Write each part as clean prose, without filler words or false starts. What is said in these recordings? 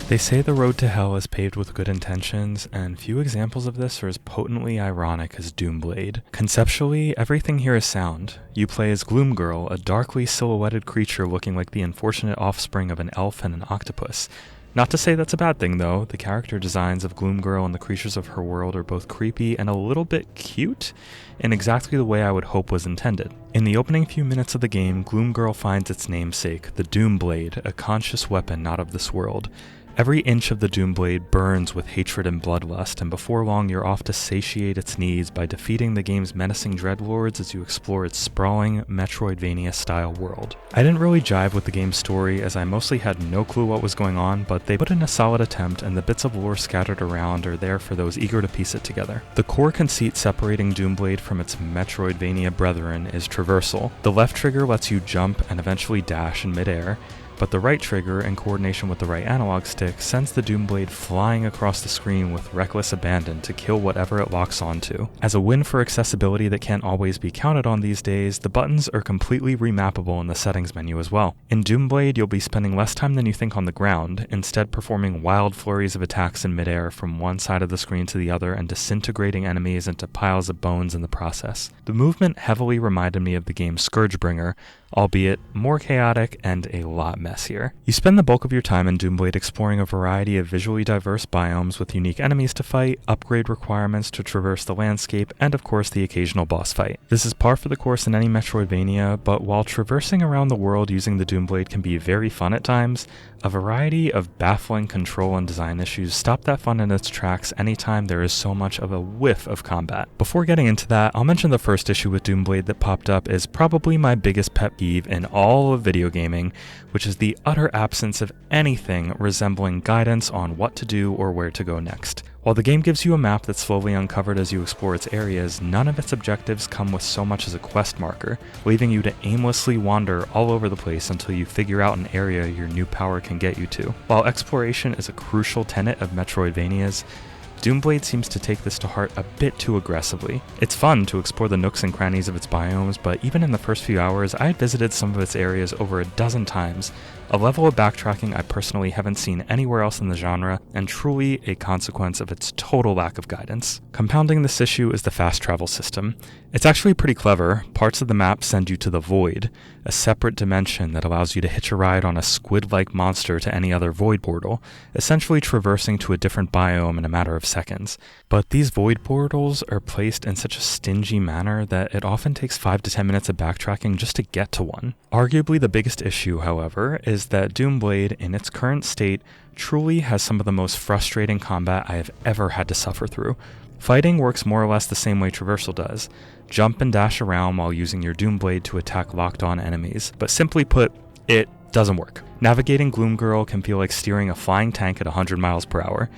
They say the road to hell is paved with good intentions, and few examples of this are as potently ironic as DOOMBLADE. Conceptually, everything here is sound. You play as Gloom Girl, a darkly silhouetted creature looking like the unfortunate offspring of an elf and an octopus. Not to say that's a bad thing though, the character designs of Gloom Girl and the creatures of her world are both creepy and a little bit cute, in exactly the way I would hope was intended. In the opening few minutes of the game, Gloom Girl finds its namesake, the DOOMBLADE, a conscious weapon not of this world. Every inch of the DOOMBLADE burns with hatred and bloodlust, and before long you're off to satiate its needs by defeating the game's menacing dreadlords as you explore its sprawling Metroidvania-style world. I didn't really jive with the game's story as I mostly had no clue what was going on, but they put in a solid attempt and the bits of lore scattered around are there for those eager to piece it together. The core conceit separating DOOMBLADE from its Metroidvania brethren is traversal. The left trigger lets you jump and eventually dash in midair, but the right trigger, in coordination with the right analog stick, sends the DOOMBLADE flying across the screen with reckless abandon to kill whatever it locks onto. As a win for accessibility that can't always be counted on these days, the buttons are completely remappable in the settings menu as well. In DOOMBLADE, you'll be spending less time than you think on the ground, instead performing wild flurries of attacks in midair from one side of the screen to the other and disintegrating enemies into piles of bones in the process. The movement heavily reminded me of the game's Scourgebringer, albeit more chaotic and a lot messier. You spend the bulk of your time in DOOMBLADE exploring a variety of visually diverse biomes with unique enemies to fight, upgrade requirements to traverse the landscape, and of course the occasional boss fight. This is par for the course in any Metroidvania, but while traversing around the world using the DOOMBLADE can be very fun at times, a variety of baffling control and design issues stop that fun in its tracks anytime there is so much of a whiff of combat. Before getting into that, I'll mention the first issue with DOOMBLADE that popped up is probably my biggest pet peeve in all of video gaming, which is the utter absence of anything resembling guidance on what to do or where to go next. While the game gives you a map that's slowly uncovered as you explore its areas, none of its objectives come with so much as a quest marker, leaving you to aimlessly wander all over the place until you figure out an area your new power can get you to. While exploration is a crucial tenet of Metroidvanias, DOOMBLADE seems to take this to heart a bit too aggressively. It's fun to explore the nooks and crannies of its biomes, but even in the first few hours, I had visited some of its areas over a dozen times, a level of backtracking I personally haven't seen anywhere else in the genre, and truly a consequence of its total lack of guidance. Compounding this issue is the fast travel system. It's actually pretty clever. Parts of the map send you to the Void, a separate dimension that allows you to hitch a ride on a squid-like monster to any other Void portal, essentially traversing to a different biome in a matter of seconds. But these Void portals are placed in such a stingy manner that it often takes 5 to 10 minutes of backtracking just to get to one. Arguably the biggest issue, however, is that DOOMBLADE, in its current state, truly has some of the most frustrating combat I have ever had to suffer through. Fighting works more or less the same way traversal does. Jump and dash around while using your DOOMBLADE to attack locked-on enemies, but simply put, it doesn't work. Navigating Gloom Girl can feel like steering a flying tank at 100 miles per hour.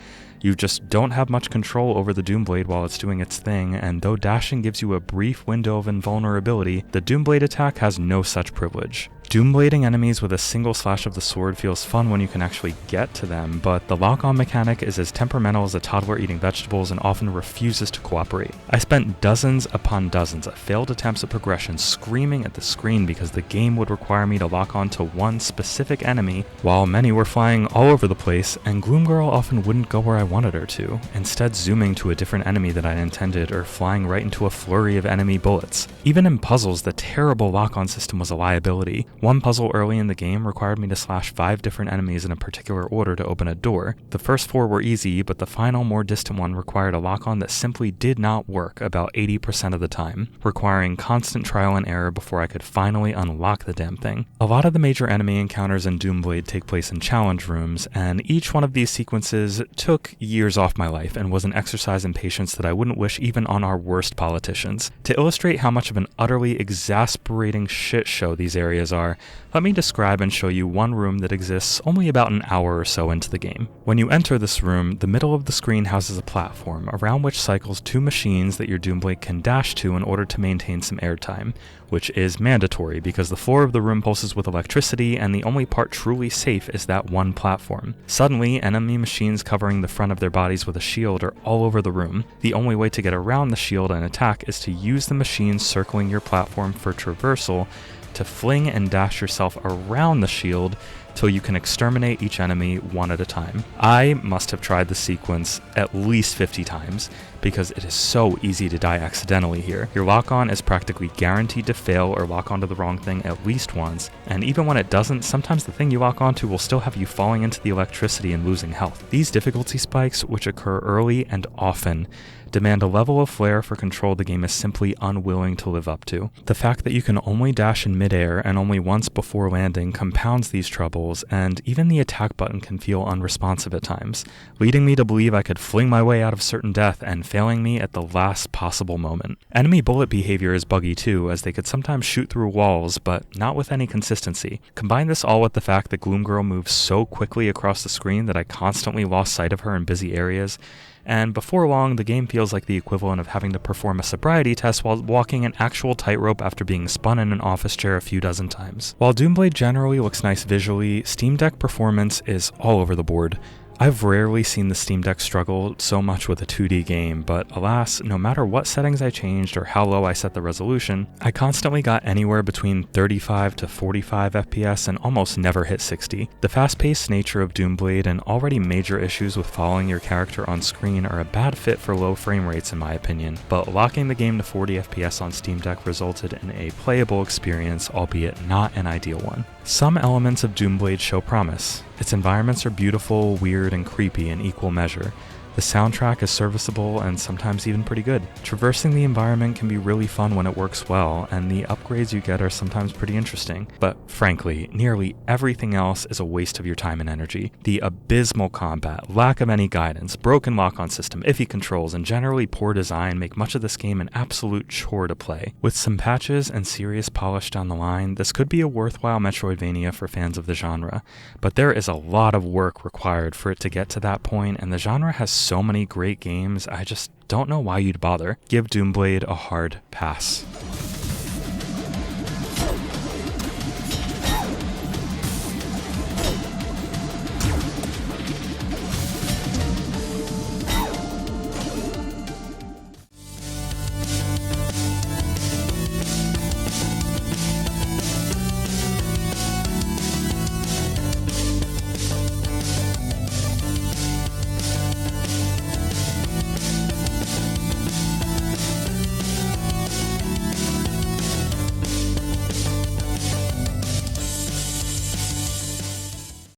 You just don't have much control over the DOOMBLADE while it's doing its thing, and though dashing gives you a brief window of invulnerability, the DOOMBLADE attack has no such privilege. Doomblading enemies with a single slash of the sword feels fun when you can actually get to them, but the lock-on mechanic is as temperamental as a toddler eating vegetables and often refuses to cooperate. I spent dozens upon dozens of failed attempts at progression screaming at the screen because the game would require me to lock on to one specific enemy, while many were flying all over the place, and Gloom Girl often wouldn't go where I wanted her to, instead zooming to a different enemy that I intended or flying right into a flurry of enemy bullets. Even in puzzles, the terrible lock-on system was a liability. One puzzle early in the game required me to slash 5 different enemies in a particular order to open a door. The first 4 were easy, but the final, more distant one required a lock-on that simply did not work about 80% of the time, requiring constant trial and error before I could finally unlock the damn thing. A lot of the major enemy encounters in DOOMBLADE take place in challenge rooms, and each one of these sequences took years off my life and was an exercise in patience that I wouldn't wish even on our worst politicians. To illustrate how much of an utterly exasperating shit show these areas are, let me describe and show you one room that exists only about an hour or so into the game. When you enter this room, the middle of the screen houses a platform around which cycles 2 machines that your DOOMBLADE can dash to in order to maintain some airtime, which is mandatory because the floor of the room pulses with electricity and the only part truly safe is that one platform. Suddenly, enemy machines covering the front of their bodies with a shield are all over the room. The only way to get around the shield and attack is to use the machines circling your platform for traversal to fling and dash yourself around the shield till you can exterminate each enemy one at a time. I must have tried the sequence at least 50 times, because it is so easy to die accidentally here. Your lock-on is practically guaranteed to fail or lock onto the wrong thing at least once, and even when it doesn't, sometimes the thing you lock onto will still have you falling into the electricity and losing health. These difficulty spikes, which occur early and often, demand a level of flair for control the game is simply unwilling to live up to. The fact that you can only dash in midair and only once before landing compounds these troubles, and even the attack button can feel unresponsive at times, leading me to believe I could fling my way out of certain death and failing me at the last possible moment. Enemy bullet behavior is buggy too, as they could sometimes shoot through walls, but not with any consistency. Combine this all with the fact that Gloom Girl moves so quickly across the screen that I constantly lost sight of her in busy areas, and before long, the game feels like the equivalent of having to perform a sobriety test while walking an actual tightrope after being spun in an office chair a few dozen times. While DOOMBLADE generally looks nice visually, Steam Deck performance is all over the board. I've rarely seen the Steam Deck struggle so much with a 2D game, but alas, no matter what settings I changed or how low I set the resolution, I constantly got anywhere between 35 to 45 FPS and almost never hit 60. The fast-paced nature of DOOMBLADE and already major issues with following your character on screen are a bad fit for low frame rates in my opinion, but locking the game to 40 FPS on Steam Deck resulted in a playable experience, albeit not an ideal one. Some elements of DOOMBLADE show promise. Its environments are beautiful, weird, and creepy in equal measure. The soundtrack is serviceable and sometimes even pretty good. Traversing the environment can be really fun when it works well, and the upgrades you get are sometimes pretty interesting. But frankly, nearly everything else is a waste of your time and energy. The abysmal combat, lack of any guidance, broken lock-on system, iffy controls, and generally poor design make much of this game an absolute chore to play. With some patches and serious polish down the line, this could be a worthwhile Metroidvania for fans of the genre, but there is a lot of work required for it to get to that point, and the genre has so many great games, I just don't know why you'd bother. Give DOOMBLADE a hard pass.